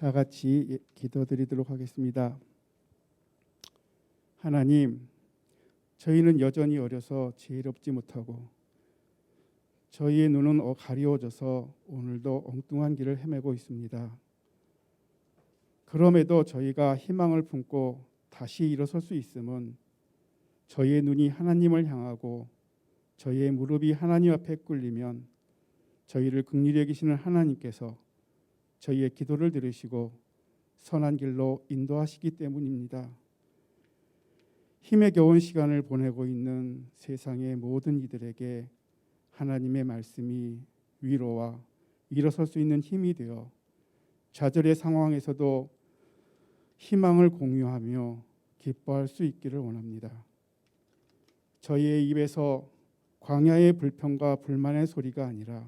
다 같이 기도드리도록 하겠습니다. 하나님, 저희는 여전히 어려서 지혜롭지 못하고 저희의 눈은 가리워져서 오늘도 엉뚱한 길을 헤매고 있습니다. 그럼에도 저희가 희망을 품고 다시 일어설 수 있음은 저희의 눈이 하나님을 향하고 저희의 무릎이 하나님 앞에 꿇리면 저희를 긍휼히 여기시는 하나님께서 저희의 기도를 들으시고 선한 길로 인도하시기 때문입니다. 힘에 겨운 시간을 보내고 있는 세상의 모든 이들에게 하나님의 말씀이 위로와 일어설 수 있는 힘이 되어 좌절의 상황에서도 희망을 공유하며 기뻐할 수 있기를 원합니다. 저희의 입에서 광야의 불평과 불만의 소리가 아니라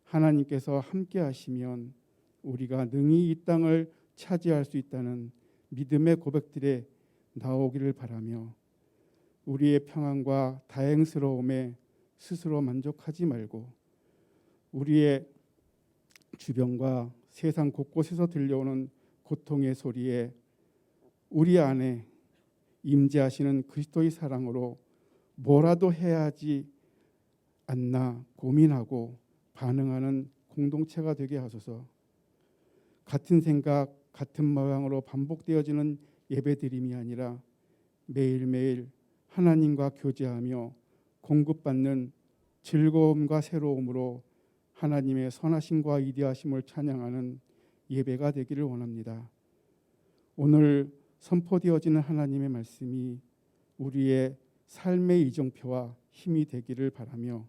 하나님께서 함께 하시면 우리가 능히 이 땅을 차지할 수 있다는 믿음의 고백들에 나오기를 바라며 우리의 평안과 다행스러움에 스스로 만족하지 말고 우리의 주변과 세상 곳곳에서 들려오는 고통의 소리에 우리 안에 임재하시는 그리스도의 사랑으로 뭐라도 해야 하지 않나 고민하고 반응하는 공동체가 되게 하소서. 같은 생각, 같은 모양으로 반복되어지는 예배드림이 아니라 매일매일 하나님과 교제하며 공급받는 즐거움과 새로움으로 하나님의 선하심과 위대하심을 찬양하는 예배가 되기를 원합니다. 오늘 선포되어지는 하나님의 말씀이 우리의 삶의 이정표와 힘이 되기를 바라며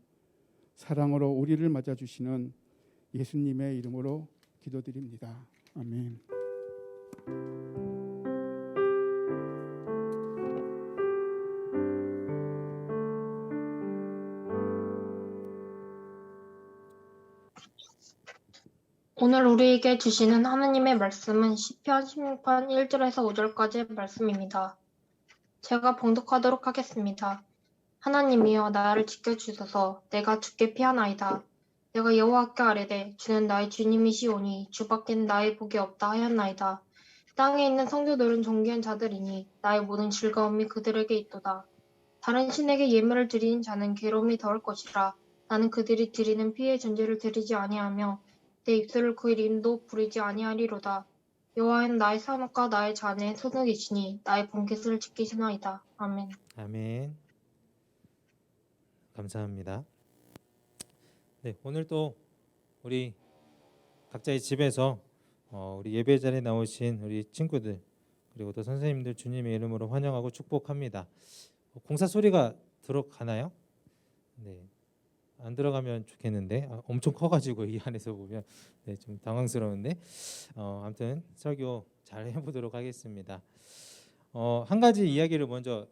사랑으로 우리를 맞아주시는 예수님의 이름으로 기도드립니다. 아멘. 오늘 우리에게 주시는 하나님의 말씀은 시편 16편 1절에서 5절까지의 말씀입니다. 제가 봉독하도록 하겠습니다. 하나님이여 나를 지켜주소서. 내가 주께 피하나이다. 내가 여호와께 아뢰되 주는 나의 주님이시오니 주밖엔 나의 복이 없다 하였나이다. 땅에 있는 성도들은 존귀한 자들이니 나의 모든 즐거움이 그들에게 있도다. 다른 신에게 예물을 드리는 자는 괴로움이 더할 것이라. 나는 그들이 드리는 피의 존재를 드리지 아니하며 내 입술을 그 이름도 부르지 아니하리로다. 여호와는 나의 산업과 나의 잔의 소득이시니 나의 번깃을 지키시나이다. 아멘. 아멘. 감사합니다. 네, 오늘 또 우리 각자의 집에서 우리 예배 자리에 나오신 우리 친구들 그리고 또 선생님들 주님의 이름으로 환영하고 축복합니다. 공사 소리가 들어가나요? 네, 안 들어가면 좋겠는데 엄청 커가지고 이 안에서 보면 네, 좀 당황스러운데 아무튼 설교 잘 해보도록 하겠습니다. 한 가지 이야기를 먼저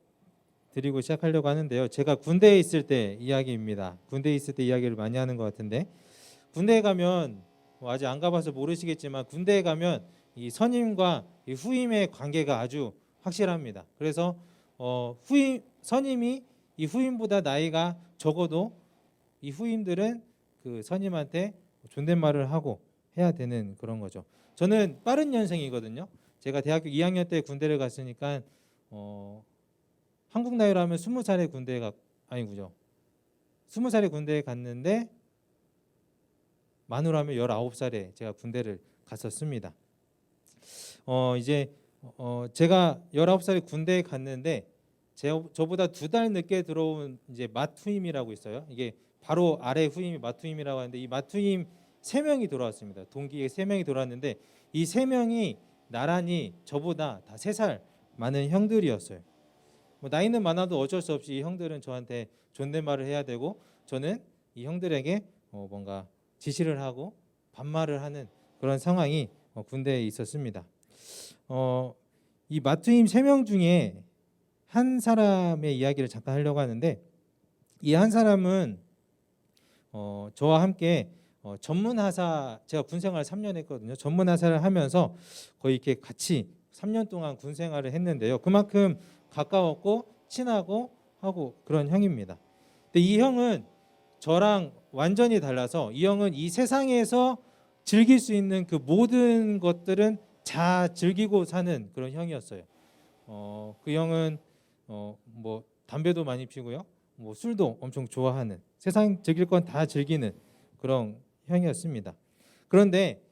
드리고 시작하려고 하는데요. 제가 군대에 있을 때 이야기입니다. 군대에 있을 때 이야기를 많이 하는 것 같은데 군대에 가면 아직 안 가봐서 모르시겠지만 군대에 가면 이 선임과 이 후임의 관계가 아주 확실합니다. 그래서 선임이 이 후임보다 나이가 적어도 이 후임들은 그 선임한테 존댓말을 하고 해야 되는 그런 거죠. 저는 빠른 년생이거든요. 제가 대학교 2학년 때 군대를 갔으니까 한국 나이로 하면 20살에 군대에 아니구죠. 20살에 군대에 갔는데 만으로 하면 19살에 제가 군대를 갔었습니다. 이제 제가 19살에 군대에 갔는데 저보다 2달 늦게 들어온 이제 맏후임이라고 있어요. 이게 바로 아래 후임이 맏후임이라고 하는데 이 맏후임 3명이 돌아왔습니다. 동기에 3명이 돌아왔는데 이 3명이 나란히 저보다 다 3살 많은 형들이었어요. 나이는 많아도 어쩔 수 없이 이 형들은 저한테 존댓말을 해야 되고 저는 이 형들에게 뭔가 지시를 하고 반말을 하는 그런 상황이 군대에 있었습니다. 이 맏후임 3명 중에 한 사람의 이야기를 잠깐 하려고 하는데 이 한 사람은 저와 함께 전문하사 제가 군생활을 3년 했거든요. 전문하사를 하면서 거의 이렇게 같이 3년 동안 군생활을 했는데요. 그만큼 가까웠고 친하고 하고 그런 형입니다. 근데 이 형은 저랑 완전히 달라서 이 형은 이 세상에서 즐길 수 있는 그 모든 것들은 다 즐기고 사는 그런 형이었어요. 그 형은 뭐 담배도 많이 피고요, 뭐 술도 엄청 좋아하는, 세상 즐길 건 다 즐기는 그런 형이었습니다. 그런데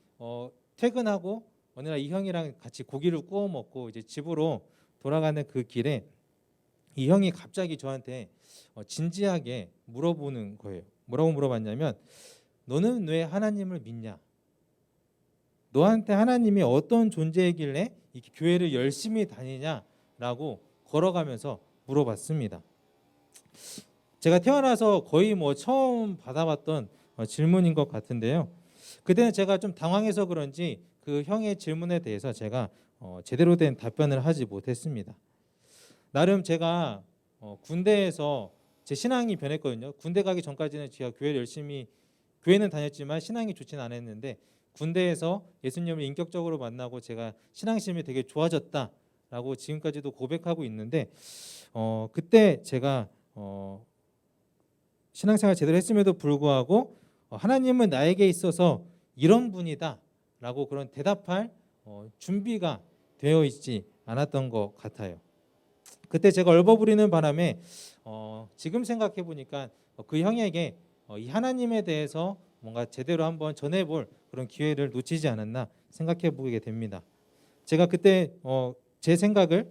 퇴근하고 어느 날 이 형이랑 같이 고기를 구워 먹고 이제 집으로 돌아가는 그 길에 이 형이 갑자기 저한테 진지하게 물어보는 거예요. 뭐라고 물어봤냐면, 너는 왜 하나님을 믿냐? 너한테 하나님이 어떤 존재이길래 이렇게 교회를 열심히 다니냐라고 걸어가면서 물어봤습니다. 제가 태어나서 거의 뭐 처음 받아봤던 질문인 것 같은데요. 그때는 제가 좀 당황해서 그런지 그 형의 질문에 대해서 제가 제대로 된 답변을 하지 못했습니다. 나름 제가 군대에서 제 신앙이 변했거든요. 군대 가기 전까지는 제가 교회는 다녔지만 신앙이 좋지는 않았는데, 군대에서 예수님을 인격적으로 만나고 제가 신앙심이 되게 좋아졌다라고 지금까지도 고백하고 있는데, 그때 제가 신앙생활 제대로 했음에도 불구하고 하나님은 나에게 있어서 이런 분이다라고 그런 대답할 준비가 되어 있지 않았던 것 같아요. 그때 제가 얼버무리는 바람에 지금 생각해 보니까 그 형에게 이 하나님에 대해서 뭔가 제대로 한번 전해볼 그런 기회를 놓치지 않았나 생각해 보게 됩니다. 제가 그때 제 생각을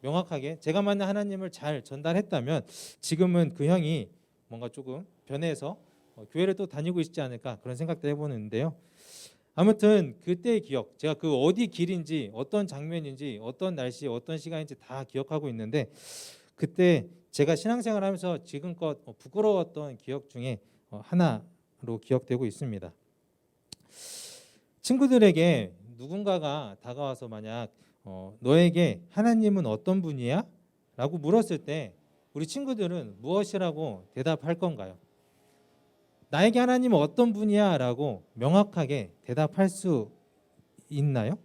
명확하게 제가 만난 하나님을 잘 전달했다면 지금은 그 형이 뭔가 조금 변해서 교회를 또 다니고 있지 않을까, 그런 생각도 해보는데요. 아무튼 그때의 기억, 제가 그 어디 길인지 어떤 장면인지 어떤 날씨 어떤 시간인지 다 기억하고 있는데, 그때 제가 신앙생활을 하면서 지금껏 부끄러웠던 기억 중에 하나로 기억되고 있습니다. 친구들에게 누군가가 다가와서 만약 너에게 하나님은 어떤 분이야? 라고 물었을 때 우리 친구들은 무엇이라고 대답할 건가요? 나에게 하나님은 어떤 분이야? 라고 명확하게 대답할 수 있나요?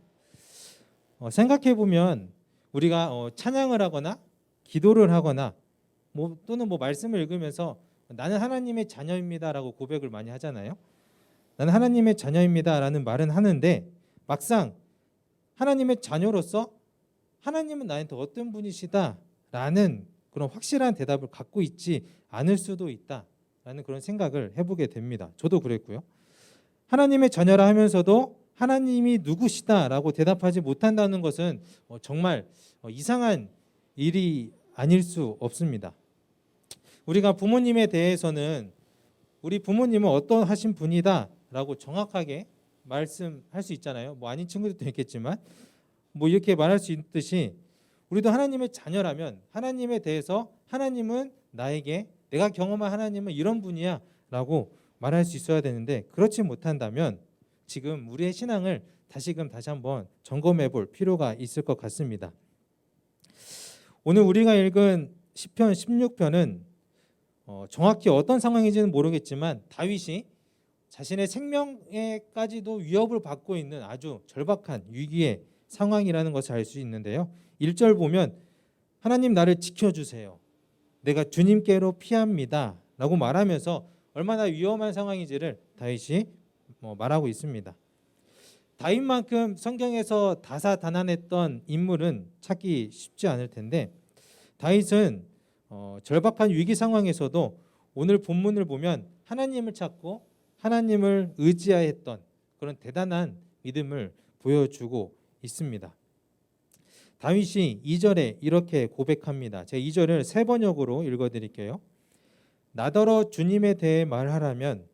생각해 보면 우리가 찬양을 하거나 기도를 하거나 또는 말씀을 읽으면서 나는 하나님의 자녀입니다라고 고백을 많이 하잖아요. 나는 하나님의 자녀입니다라는 말은 하는데, 막상 하나님의 자녀로서 하나님은 나한테 어떤 분이시다라는 그런 확실한 대답을 갖고 있지 않을 수도 있다라는 그런 생각을 해보게 됩니다. 저도 그랬고요. 하나님의 자녀라 하면서도 하나님이 누구시다라고 대답하지 못한다는 것은 정말 이상한 일이 아닐 수 없습니다. 우리가 부모님에 대해서는 우리 부모님은 어떠하신 분이다라고 정확하게 말씀할 수 있잖아요. 아닌 친구들도 있겠지만 이렇게 말할 수 있듯이 우리도 하나님의 자녀라면 하나님에 대해서 하나님은 내가 경험한 하나님은 이런 분이야 라고 말할 수 있어야 되는데, 그렇지 못한다면 지금 우리의 신앙을 다시 한번 점검해 볼 필요가 있을 것 같습니다. 오늘 우리가 읽은 시편 16편은 정확히 어떤 상황인지는 모르겠지만 다윗이 자신의 생명에까지도 위협을 받고 있는 아주 절박한 위기의 상황이라는 것을 알 수 있는데요. 1절 보면 하나님 나를 지켜주세요. 내가 주님께로 피합니다 라고 말하면서 얼마나 위험한 상황인지를 다윗이 말하고 있습니다. 다윗만큼 성경에서 다사다난했던 인물은 찾기 쉽지 않을 텐데, 다윗은 절박한 위기 상황에서도 오늘 본문을 보면 하나님을 찾고 하나님을 의지하였던 그런 대단한 믿음을 보여주고 있습니다. 다윗이 2절에 이렇게 고백합니다. 제가 2절을 세 번역으로 읽어드릴게요. 나더러 주님에 대해 말하라면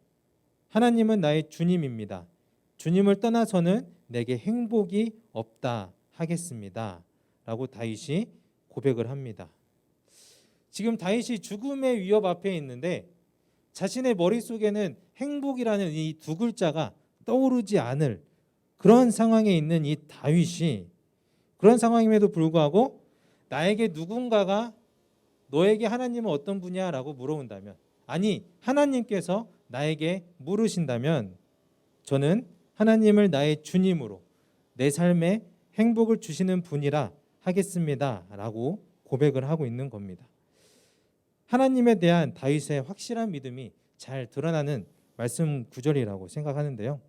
하나님은 나의 주님입니다. 주님을 떠나서는 내게 행복이 없다 하겠습니다 라고 다윗이 고백을 합니다. 지금 다윗이 죽음의 위협 앞에 있는데 자신의 머릿속에는 행복이라는 이 두 글자가 떠오르지 않을 그런 상황에 있는 이 다윗이, 그런 상황임에도 불구하고 나에게 누군가가 너에게 하나님은 어떤 분이야라고 물어본다면, 아니 하나님께서 나에게 물으신다면 저는 하나님을 나의 주님으로 내 삶에 행복을 주시는 분이라 하겠습니다 라고 고백을 하고 있는 겁니다. 하나님에 대한 다윗의 확실한 믿음이 잘 드러나는 말씀 구절이라고 생각하는데요.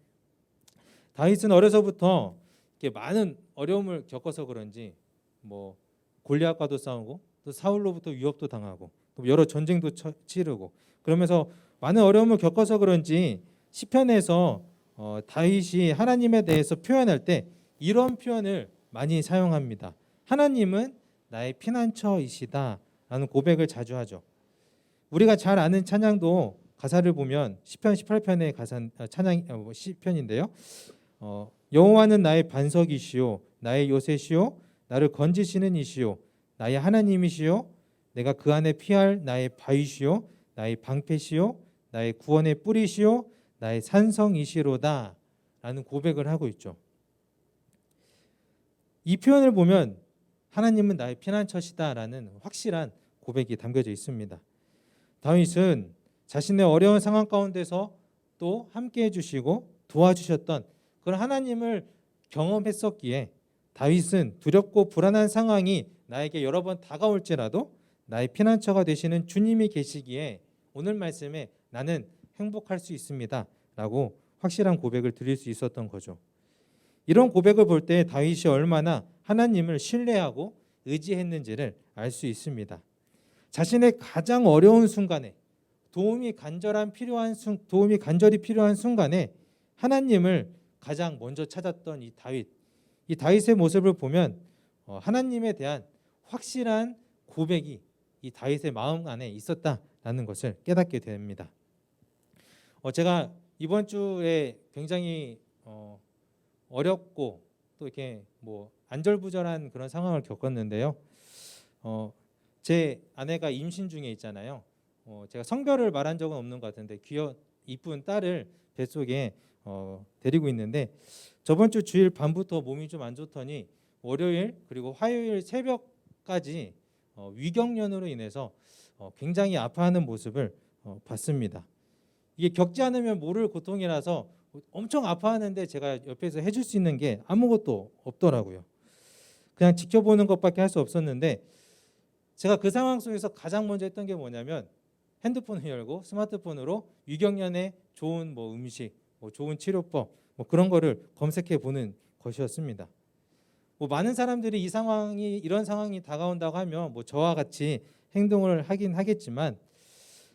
다윗은 어려서부터 이렇게 많은 어려움을 겪어서 그런지 뭐 골리앗과도 싸우고 또 사울로부터 위협도 당하고 또 여러 전쟁도 치르고 그러면서 많은 어려움을 겪어서 그런지 시편에서 다윗이 하나님에 대해서 표현할 때 이런 표현을 많이 사용합니다. 하나님은 나의 피난처이시다라는 고백을 자주 하죠. 우리가 잘 아는 찬양도 가사를 보면 시편 18편의 찬양 시편인데요. 여호와는 나의 반석이시요 나의 요새시요 나를 건지시는 이시요 나의 하나님이시요 내가 그 안에 피할 나의 바위시요 나의 방패시요 나의 구원의 뿌리시요 나의 산성이시로다 라는 고백을 하고 있죠. 이 표현을 보면 하나님은 나의 피난처시다라는 확실한 고백이 담겨져 있습니다. 다윗은 자신의 어려운 상황 가운데서 또 함께해 주시고 도와주셨던 그런 하나님을 경험했었기에 다윗은 두렵고 불안한 상황이 나에게 여러 번 다가올지라도 나의 피난처가 되시는 주님이 계시기에 오늘 말씀에 나는 행복할 수 있습니다 라고 확실한 고백을 드릴 수 있었던 거죠. 이런 고백을 볼 때 다윗이 얼마나 하나님을 신뢰하고 의지했는지를 알 수 있습니다. 자신의 가장 어려운 순간에 도움이 간절히 필요한 순간에 하나님을 가장 먼저 찾았던 이 다윗의 모습을 보면 하나님에 대한 확실한 고백이 이 다윗의 마음 안에 있었다라는 것을 깨닫게 됩니다. 제가 이번 주에 굉장히 어렵고 또 이렇게 뭐 안절부절한 그런 상황을 겪었는데요. 제 아내가 임신 중에 있잖아요. 제가 성별을 말한 적은 없는 것 같은데 이쁜 딸을 뱃속에 데리고 있는데 저번 주 주일 밤부터 몸이 좀 안 좋더니 월요일 그리고 화요일 새벽까지 위경련으로 인해서 굉장히 아파하는 모습을 봤습니다. 이게 겪지 않으면 모를 고통이라서 엄청 아파하는데 제가 옆에서 해줄 수 있는 게 아무것도 없더라고요. 그냥 지켜보는 것밖에 할 수 없었는데 제가 그 상황 속에서 가장 먼저 했던 게 뭐냐면 핸드폰을 열고 스마트폰으로 위경련에 좋은 뭐 음식, 뭐 좋은 치료법 뭐 그런 거를 검색해 보는 것이었습니다. 뭐 많은 사람들이 이런 상황이 다가온다고 하면 뭐 저와 같이 행동을 하긴 하겠지만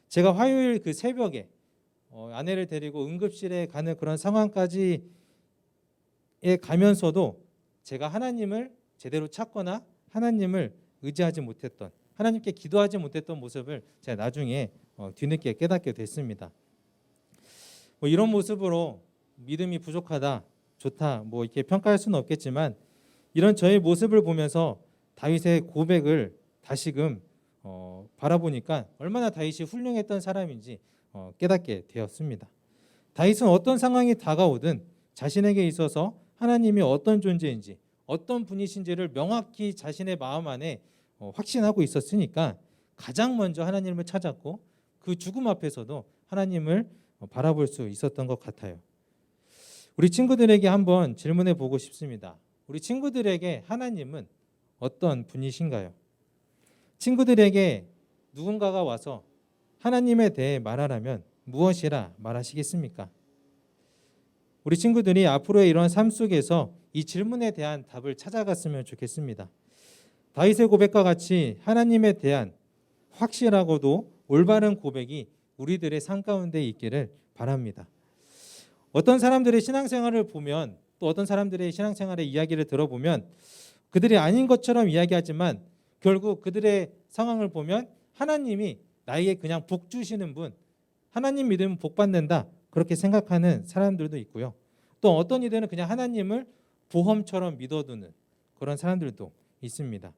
제가 화요일 그 새벽에 아내를 데리고 응급실에 가는 그런 상황까지 가면서도 제가 하나님을 제대로 찾거나 하나님을 의지하지 못했던 하나님께 기도하지 못했던 모습을 제가 나중에 뒤늦게 깨닫게 됐습니다. 뭐 이런 모습으로 믿음이 부족하다, 좋다, 뭐 이렇게 평가할 수는 없겠지만 이런 저의 모습을 보면서 다윗의 고백을 다시금 바라보니까 얼마나 다윗이 훌륭했던 사람인지 깨닫게 되었습니다. 다윗은 어떤 상황이 다가오든 자신에게 있어서 하나님이 어떤 존재인지 어떤 분이신지를 명확히 자신의 마음 안에 확신하고 있었으니까 가장 먼저 하나님을 찾았고 그 죽음 앞에서도 하나님을 바라볼 수 있었던 것 같아요. 우리 친구들에게 한번 질문해 보고 싶습니다. 우리 친구들에게 하나님은 어떤 분이신가요? 친구들에게 누군가가 와서 하나님에 대해 말하라면 무엇이라 말하시겠습니까? 우리 친구들이 앞으로의 이런 삶 속에서 이 질문에 대한 답을 찾아갔으면 좋겠습니다. 다윗의 고백과 같이 하나님에 대한 확실하고도 올바른 고백이 우리들의 삶 가운데 있기를 바랍니다. 어떤 사람들의 신앙생활을 보면 또 어떤 사람들의 신앙생활의 이야기를 들어보면 그들이 아닌 것처럼 이야기하지만 결국 그들의 상황을 보면 하나님이 나에게 그냥 복 주시는 분, 하나님 믿으면 복 받는다 그렇게 생각하는 사람들도 있고요. 또 어떤 이들은 그냥 하나님을 보험처럼 믿어두는 그런 사람들도 있습니다.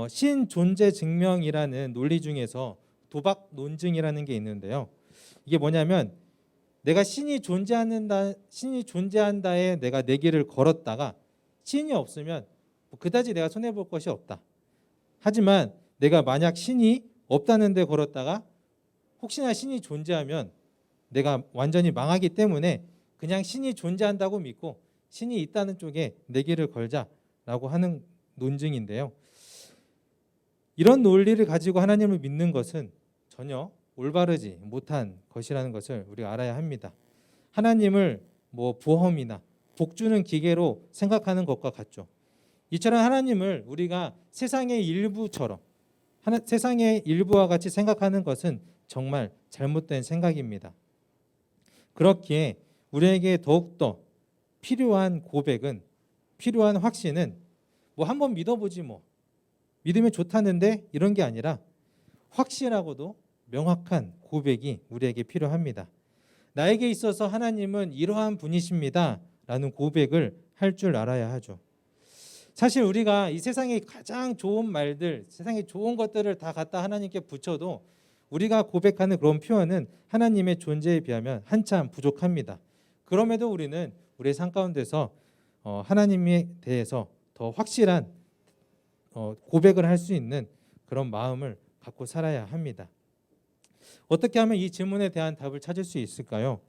신존재 증명이라는 논리 중에서 도박 논증이라는 게 있는데요. 이게 뭐냐면 내가 신이 존재한다에 내가 내 길을 걸었다가 신이 없으면 그다지 내가 손해 볼 것이 없다. 하지만 내가 만약 신이 없다는 데 걸었다가 혹시나 신이 존재하면 내가 완전히 망하기 때문에 그냥 신이 존재한다고 믿고 신이 있다는 쪽에 내 길을 걸자라고 하는 논증인데요. 이런 논리를 가지고 하나님을 믿는 것은 전혀 올바르지 못한 것이라는 것을 우리가 알아야 합니다. 하나님을 뭐 보험이나 복 주는 기계로 생각하는 것과 같죠. 이처럼 하나님을 우리가 세상의 일부처럼 세상의 일부와 같이 생각하는 것은 정말 잘못된 생각입니다. 그렇기에 우리에게 더욱더 필요한 고백은, 필요한 확신은 뭐 한번 믿어보지 뭐 믿으면 좋다는데 이런 게 아니라 확실하고도 명확한 고백이 우리에게 필요합니다. 나에게 있어서 하나님은 이러한 분이십니다 라는 고백을 할 줄 알아야 하죠. 사실 우리가 이 세상에 가장 좋은 말들, 세상에 좋은 것들을 다 갖다 하나님께 붙여도 우리가 고백하는 그런 표현은 하나님의 존재에 비하면 한참 부족합니다. 그럼에도 우리는 우리의 삶 가운데서 하나님에 대해서 더 확실한 고백을 할 수 있는 그런 마음을 갖고 살아야 합니다. 어떻게 하면 이 질문에 대한 답을 찾을 수 있을까요?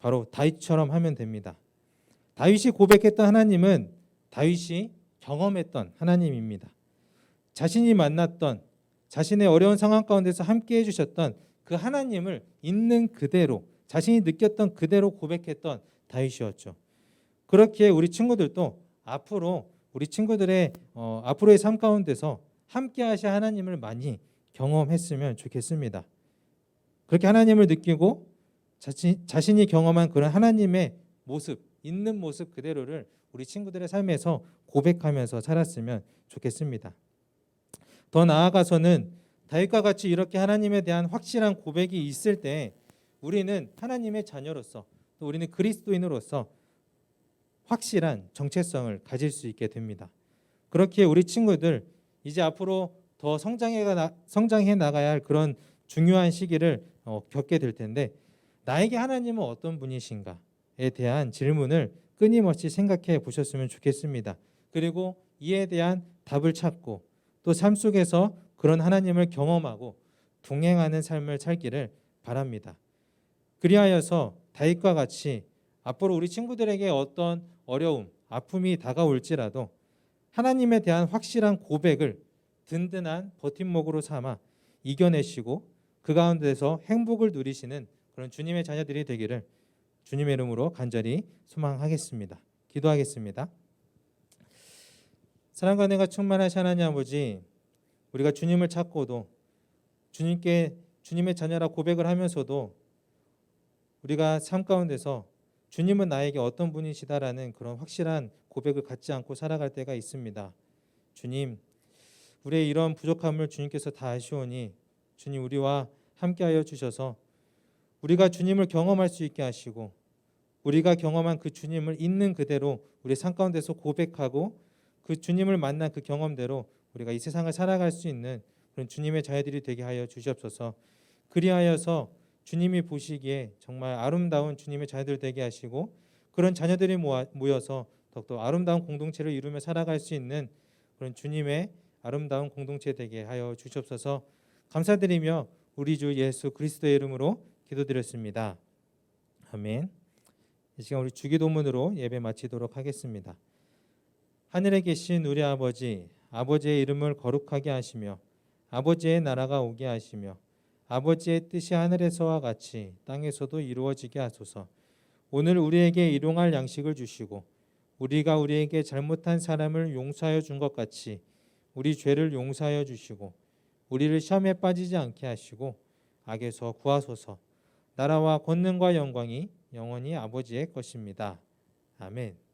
바로 다윗처럼 하면 됩니다. 다윗이 고백했던 하나님은 다윗이 경험했던 하나님입니다. 자신이 만났던, 자신의 어려운 상황 가운데서 함께 해주셨던 그 하나님을 있는 그대로, 자신이 느꼈던 그대로 고백했던 다윗이었죠. 그렇기에 우리 친구들도 앞으로 우리 친구들의 앞으로의 삶 가운데서 함께 하실 하나님을 많이 경험했으면 좋겠습니다. 그렇게 하나님을 느끼고 자신이 경험한 그런 하나님의 모습, 있는 모습 그대로를 우리 친구들의 삶에서 고백하면서 살았으면 좋겠습니다. 더 나아가서는 다윗과 같이 이렇게 하나님에 대한 확실한 고백이 있을 때 우리는 하나님의 자녀로서, 또 우리는 그리스도인으로서 확실한 정체성을 가질 수 있게 됩니다. 그렇기에 우리 친구들 이제 앞으로 더 성장해 나가야 할 그런 중요한 시기를 겪게 될 텐데, 나에게 하나님은 어떤 분이신가에 대한 질문을 끊임없이 생각해 보셨으면 좋겠습니다. 그리고 이에 대한 답을 찾고 또 삶 속에서 그런 하나님을 경험하고 동행하는 삶을 살기를 바랍니다. 그리하여서 다윗과 같이 앞으로 우리 친구들에게 어떤 어려움, 아픔이 다가올지라도 하나님에 대한 확실한 고백을 든든한 버팀목으로 삼아 이겨내시고 그 가운데서 행복을 누리시는 그런 주님의 자녀들이 되기를 주님의 이름으로 간절히 소망하겠습니다. 기도하겠습니다. 사랑과 은혜가 충만하신 하나님 아버지, 우리가 주님을 찾고도 주님께 주님의 자녀라 고백을 하면서도 우리가 삶 가운데서 주님은 나에게 어떤 분이시다라는 그런 확실한 고백을 갖지 않고 살아갈 때가 있습니다. 주님, 우리의 이런 부족함을 주님께서 다 아시오니 주님 우리와 함께하여 주셔서 우리가 주님을 경험할 수 있게 하시고 우리가 경험한 그 주님을 있는 그대로 우리 삶 가운데서 고백하고 그 주님을 만난 그 경험대로 우리가 이 세상을 살아갈 수 있는 그런 주님의 자녀들이 되게 하여 주시옵소서. 그리하여서 주님이 보시기에 정말 아름다운 주님의 자녀들 되게 하시고 그런 자녀들이 모여서 더욱더 아름다운 공동체를 이루며 살아갈 수 있는 그런 주님의 아름다운 공동체 되게 하여 주시옵소서. 감사드리며 우리 주 예수 그리스도의 이름으로 기도드렸습니다. 아멘. 이 시간 우리 주기도문으로 예배 마치도록 하겠습니다. 하늘에 계신 우리 아버지, 아버지의 이름을 거룩하게 하시며 아버지의 나라가 오게 하시며 아버지의 뜻이 하늘에서와 같이 땅에서도 이루어지게 하소서. 오늘 우리에게 일용할 양식을 주시고 우리가 우리에게 잘못한 사람을 용서하여 준 것 같이 우리 죄를 용서하여 주시고 우리를 시험에 빠지지 않게 하시고 악에서 구하소서. 나라와 권능과 영광이 영원히 아버지의 것입니다. 아멘.